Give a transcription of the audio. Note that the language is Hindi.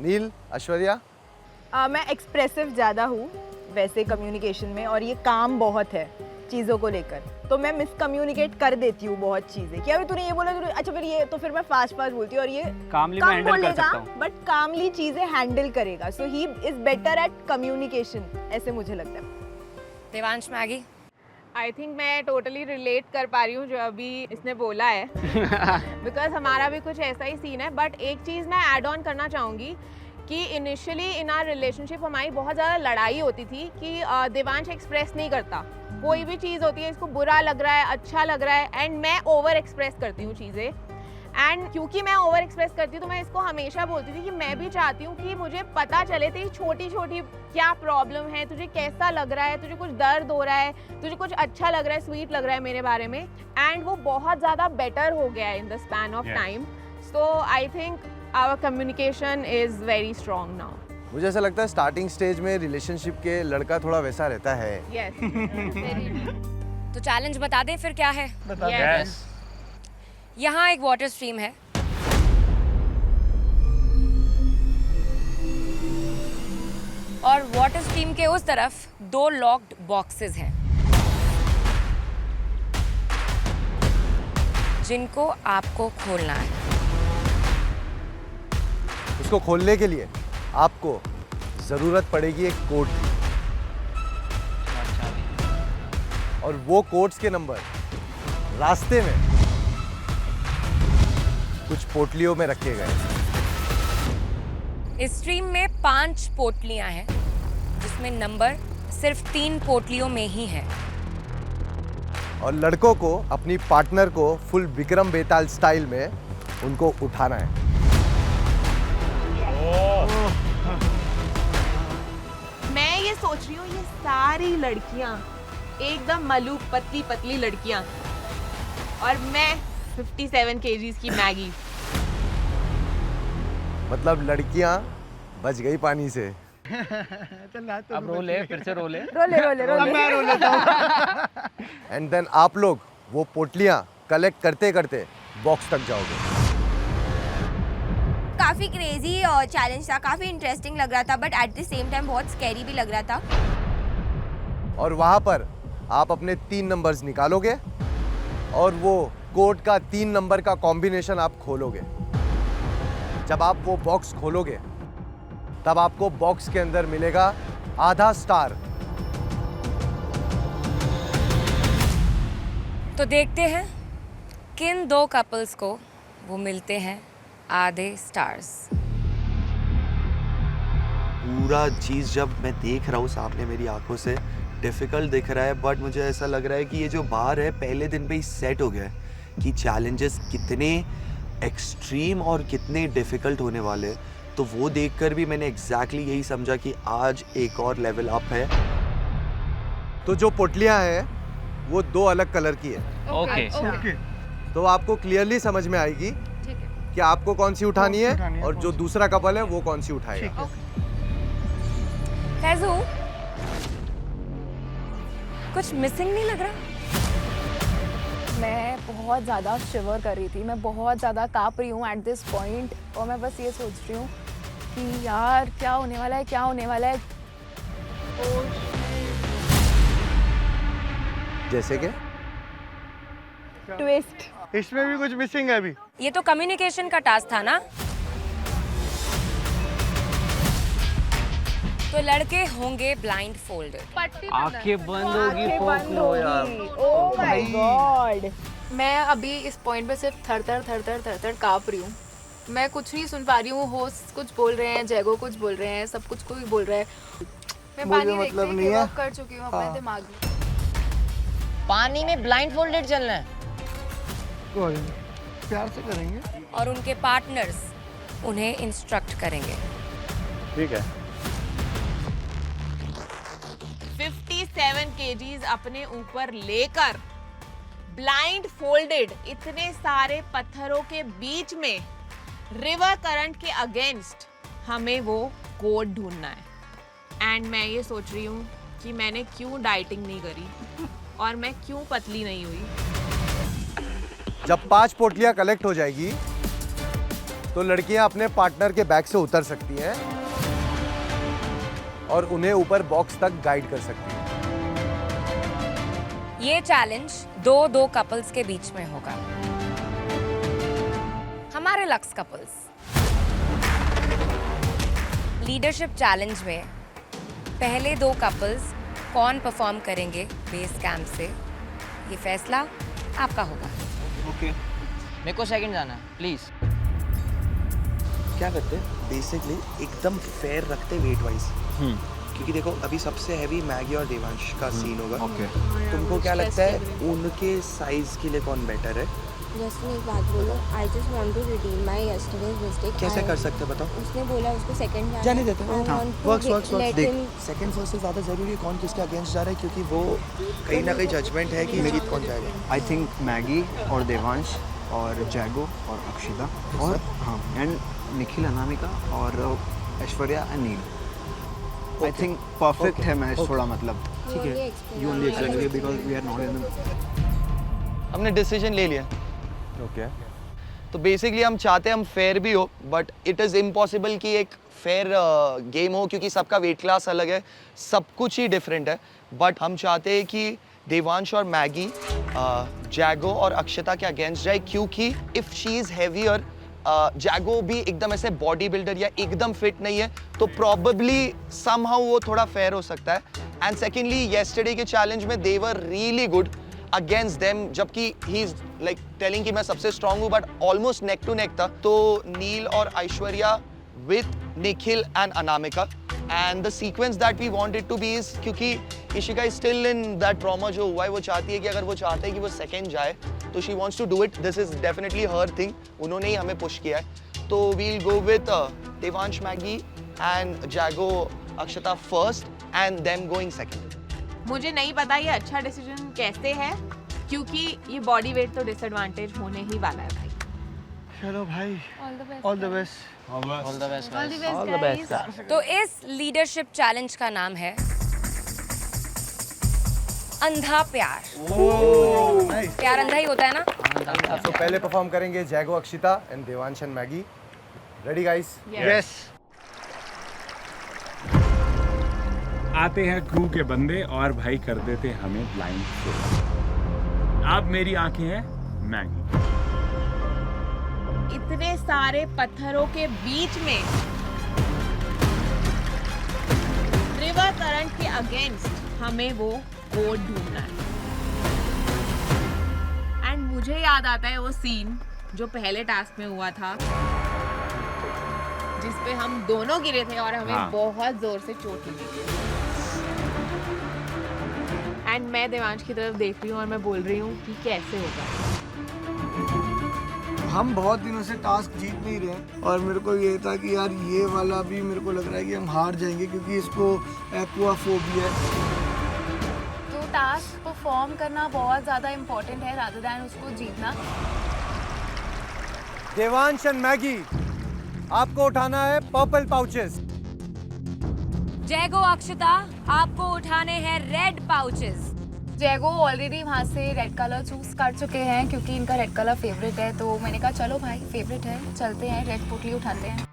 नील, ऐश्वर्या? मैं एक्सप्रेसिव ज़्यादा हूँ वैसे कम्युनिकेशन में, और ये काम बहुत है चीज़ों को लेकर, तो मैं मिसकम्युनिकेट कर देती हूँ बहुत चीज़ें कि अभी तूने ये बोला, तूने अच्छा फिर ये, तो फिर मैं फास्ट बोलती हूँ और ये कामली कम में हैंडल कर बोलेगा सकता हूँ। बट कामली चीज़ें हैंडल करेगा, so he is better at communication, ऐसे मुझे लगता है। देवांश, मैगी? आई थिंक मैं टोटली रिलेट कर पा रही हूँ जो अभी इसने बोला है, बिकॉज हमारा भी कुछ ऐसा ही सीन है। बट एक चीज़ मैं ऐड ऑन करना चाहूँगी कि इनिशियली इन आर रिलेशनशिप हमारी बहुत ज़्यादा लड़ाई होती थी कि देवांश एक्सप्रेस नहीं करता, कोई भी चीज़ होती है इसको बुरा लग रहा है, अच्छा लग रहा है, एंड मैं ओवर एक्सप्रेस करती हूँ चीज़ें। एंड क्योंकि मैं ओवर एक्सप्रेस करती हूँ तो मैं इसको हमेशा बोलती थी कि मैं भी चाहती हूँ कि मुझे पता चले तेरी छोटी छोटी क्या प्रॉब्लम है, तुझे कैसा लग रहा है, तुझे कुछ दर्द हो रहा है, तुझे कुछ अच्छा लग रहा है, स्वीट लग रहा है मेरे बारे में। एंड वो बहुत ज़्यादा बेटर हो गया है in the span of time. So I think our communication is very strong now. मुझे ऐसा लगता है स्टार्टिंग स्टेज में रिलेशनशिप के लड़का थोड़ा वैसा रहता है। यस, तो चैलेंज बता दें फिर क्या है? Yes. यहाँ एक वाटर स्ट्रीम है, और वाटर स्ट्रीम के उस तरफ 2 लॉक्ड बॉक्सेस हैं जिनको आपको खोलना है। उसको खोलने के लिए आपको जरूरत पड़ेगी एक कोड की, और वो कोड्स के नंबर रास्ते में कुछ पोटलियों में रखे गए। इस स्ट्रीम में 5 पोटलियां हैं जिसमें नंबर सिर्फ 3 पोटलियों में ही है। और लड़कों को अपनी पार्टनर को फुल विक्रम बेताल स्टाइल में उनको उठाना है। मैं ये सोच रही हूँ ये सारी लड़कियाँ एकदम मलूक पतली पतली लड़कियाँ, और मैं 57 kgs की मैगी। मतलब लड़कियां बच गई पानी से। अब रोले, फिर से रोले। रोले रोले रोले। एंड देन आप लोग वो पोटलियां कलेक्ट करते करते बॉक्स तक जाओगे। काफ़ी क्रेजी चैलेंज था, काफ़ी इंटरेस्टिंग लग रहा था, but at the same time बहुत स्कैरी भी लग रहा था। और वहां पर आप अपने 3 नंबर्स निकालोगे और वो कोड का 3 नंबर का कॉम्बिनेशन आप खोलोगे। जब आप वो बॉक्स खोलोगे तब आपको बॉक्स के अंदर मिलेगा आधा स्टार। तो देखते हैं किन 2 कपल्स को वो मिलते हैं आधे स्टार्स। पूरा चीज़ जब मैं देख रहा हूँ सामने मेरी आंखों से, डिफ़िकल्ट दिख रहा है, बट मुझे ऐसा लग रहा है कि ये जो बार है पहले दिन पे ही सेट हो गया है कि चैलेंजेस कितने एक्सट्रीम और कितने डिफ़िकल्ट होने वाले। तो वो देखकर भी मैंने एग्जैक्टली यही समझा कि आज एक और लेवल अप है। तो जो पोटलियां हैं वो 2 अलग कलर की है। ओके। तो आपको क्लियरली समझ में आएगी कि आपको कौन सी उठानी है और जो दूसरा कपल है वो कौन सी उठाएगा। फैजू, कुछ मिसिंग नहीं लग रहा? मैं बहुत ज़्यादा शिवर कर रही थी, मैं बहुत ज़्यादा काँप रही हूँ एट दिस पॉइंट, और मैं बस ये सोच रही हूँ कि यार क्या होने वाला है, क्या होने वाला है। जैसे कि ट्विस्ट। इसमें भी कुछ मिसिंग है अभी। ये तो कम्युनिकेशन का टास्क था ना? तो लड़के होंगे ब्लाइंड फोल्डेड। आंखें बंद होगी, आंखें फोक बंद लो यार। होगी। Oh my God. मैं अभी इस पॉइंट पे सिर्फ थर काँप रही हूँ। मैं कुछ नहीं सुन पा रही हूँ। होस्ट कुछ बोल रहे हैं, जैगो कुछ बोल रहे हैं, सब कुछ कोई बोल रहा है। मैं पानी देखते ही गिव अप कर चुकी हूँ अपने दिमाग में। पानी में ब्लाइंड फोल्डेड चलना है। प्यार से करेंगे। और उनके पार्टनर्स उन्हें इंस्ट्रक्ट करेंगे। ठीक है। 57 kgs अपने ऊपर लेकर ब्लाइंड फोल्डेड इतने सारे पत्थरों के बीच में रिवर करंट के अगेंस्ट हमें वो कोड ढूंढना है। एंड मैं ये सोच रही हूँ कि मैंने क्यों डाइटिंग नहीं करी और मैं क्यों पतली नहीं हुई। जब 5 पोटलियां कलेक्ट हो जाएगी तो लड़कियां अपने पार्टनर के बैग से उतर सकती हैं और उन्हें ऊपर बॉक्स तक गाइड कर सकती हैं। ये चैलेंज दो कपल्स के बीच में होगा। हमारे लक्स कपल्स लीडरशिप चैलेंज में पहले 2 कपल्स कौन परफॉर्म करेंगे बेस कैंप से, ये फैसला आपका होगा। ओके मेरे को सेकंड जाना है प्लीज। क्या करते हैं बेसिकली एकदम फेयर रखते वेट वाइज, क्योंकि देखो अभी सबसे हैवी मैगी और देवांश का सीन होगा। ओके तुमको क्या लगता है उनके साइज के लिए कौन बेटर है? जस्ट एक बात बोलो, I just want to redeem my yesterday's mistake. कैसे कर सकते बताओ? उसने बोला उसको सेकंड जाने देते हैं। वर्क्स let देख, him- सेकंड फर्स्ट से ज़्यादा ज़रूरी है कौन किसके अगेंस्ट जा रहा है, क्योंकि वो कहीं ना कहीं जजमेंट है कि जीत कौन जाएगा। आई थिंक मैगी और देवांश और जैगो और अक्षिता और हाँ एंड निखिल अनामिका और Aishwarya and Neel. I think perfect है मैच थोड़ा, मतलब ठीक है। You only explain because we are not in. हमने डिसीजन ले लिया। ओके तो बेसिकली हम चाहते हैं हम फेयर भी हो, बट इट इज़ इम्पॉसिबल कि एक फेयर गेम हो, क्योंकि सबका वेट क्लास अलग है, सब कुछ ही डिफरेंट है। बट हम चाहते हैं कि देवांश और मैगी जैगो और अक्षता के अगेंस्ट जाए, क्योंकि इफ़ शी इज़ हैवियर, जैगो भी एकदम ऐसे बॉडी बिल्डर या एकदम फिट नहीं है, तो प्रॉबेबली समहाउ वो थोड़ा फेयर हो सकता है। एंड सेकेंडली येस्टरडे के चैलेंज में they were really good against them, जबकि ही इज लाइक टेलिंग कि मैं सबसे स्ट्रांग हूँ, but almost neck to neck था। तो नील और Aishwarya with Nikhil and Anamika, and the sequence that we wanted to be is, क्योंकि Ishika is still in that trauma जो हुआ है, वो चाहती है कि अगर वो चाहते हैं कि वो सेकंड जाए तो she wants to do it. This is definitely her thing, उन्होंने ही हमें पुश किया है। तो we'll go with Devansh Maggie and जैगो Akshata first and them going second. मुझे नहीं पता ये अच्छा डिसीजन कैसे है, क्योंकि ये बॉडी वेट तो डिसएडवांटेज होने ही वाला है भाई। चलो भाई, all the best all the best. All the best all the best. तो इस लीडरशिप चैलेंज का नाम है अंधा प्यार। प्यार अंधा ही होता है ना। तो पहले परफॉर्म करेंगे Jago Akshita and Devansh and Maggie. Ready guys? Yes. आते हैं क्रू के बंदे और भाई कर देते हमें ब्लाइंड फोल्ड। अब मेरी आंखें हैं मैगी। इतने सारे पत्थरों के बीच में रिवर करंट के अगेंस्ट हमें वो कोड ढूंढना है। एंड मुझे याद आता है वो सीन जो पहले टास्क में हुआ था, जिस पे हम दोनों गिरे थे और हमें बहुत जोर से चोट लगी थी। एंड मैं देवांश की तरफ देख रही हूँ और मैं बोल रही हूँ कि कैसे होगा। हम बहुत दिनों से टास्क जीत नहीं रहे और मेरे को ये था कि यार ये वाला भी मेरे को लग रहा है कि हम हार जाएंगे, क्योंकि इसको एक्वाफोबिया है। तो टास्क परफॉर्म करना बहुत ज़्यादा इम्पोर्टेंट है रादर दैन उसको जीतना। देवांश एंड मैगी, आपको उठाना है पर्पल पाउचेस। जैगो अक्षता, आपको उठाने हैं रेड पाउचेस। जैगो ऑलरेडी वहाँ से रेड कलर चूज कर चुके हैं, क्योंकि इनका रेड कलर फेवरेट है। तो मैंने कहा चलो भाई फेवरेट है, चलते हैं रेड पुटली उठाते हैं।